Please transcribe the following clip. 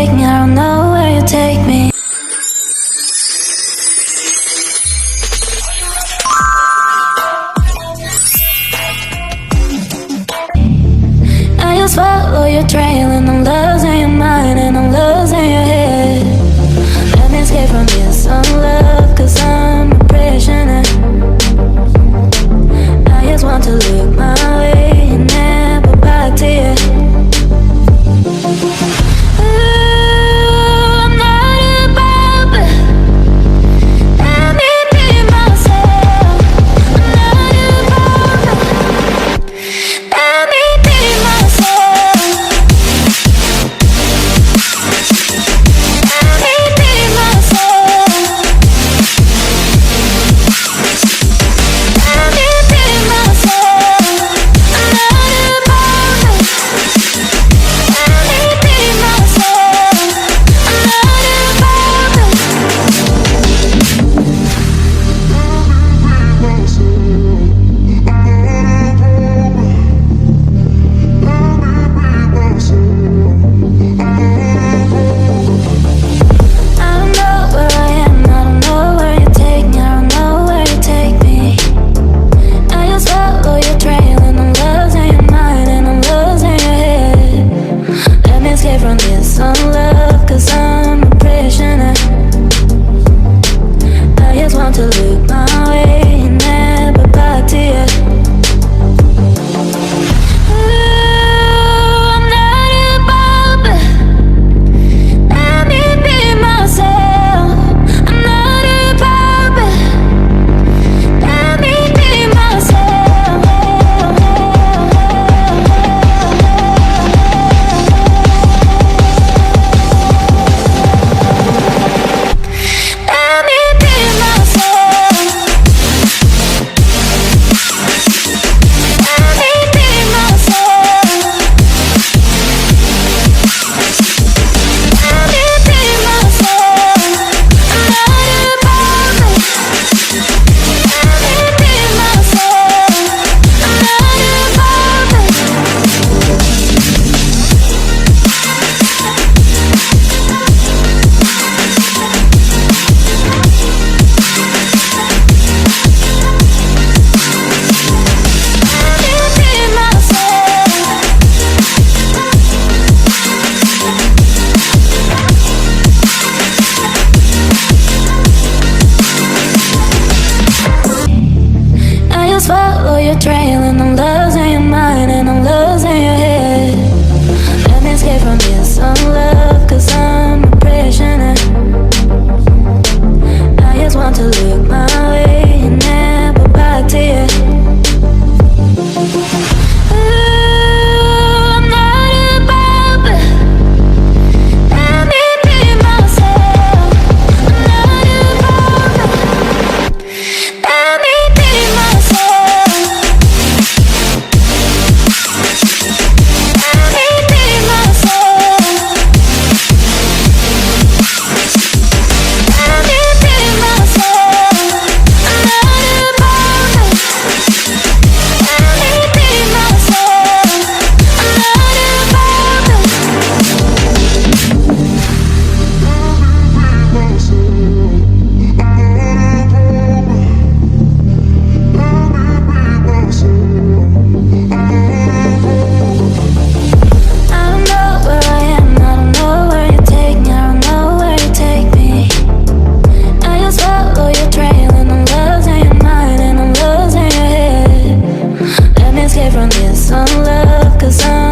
take me, I don't know where you take me. I just follow your trail and I'm losing your mind and I'm losing your head. Let me escape from this unlove, cause I'm a prisoner. I just want to look my way and never back to you. I'm not above it. Let me be myself. I'm not above it. Let me be myself. Let me be myself. Let me be myself. I'm not above it. Let me be myself. I'm not above I don't know where I am, I don't know where you take me, I don't know where you take me. I just follow your trail and I'm losing your mind and I'm losing your head. Let me escape from this unlove, cause I'm a prisoner. I just want to look my way and never back to you. I'm not above it. Let me be myself. I'm not above it. Let me be myself. Let me be myself. Let me be myself. Let me be myself. I'm not above it. Let me be myself. I'm not above it. Let me be myself. I just follow your trail and I'm losing your mind and I'm losing your head. Let me escape from this unlove, cause I'm a prisoner. I just want to look my way and never back to you. I'm not above it. Let me be myself. I'm not above it. Let me be myself. Let me be myself. Let me be myself. I'm not above it. Let me be myself. I'm not above it. I don't know where I am, I don't know where you take me, I don't know where you take me. I just follow your trail and I'm losing your mind and I'm losing your head. Let me escape from this unlove, cause I'm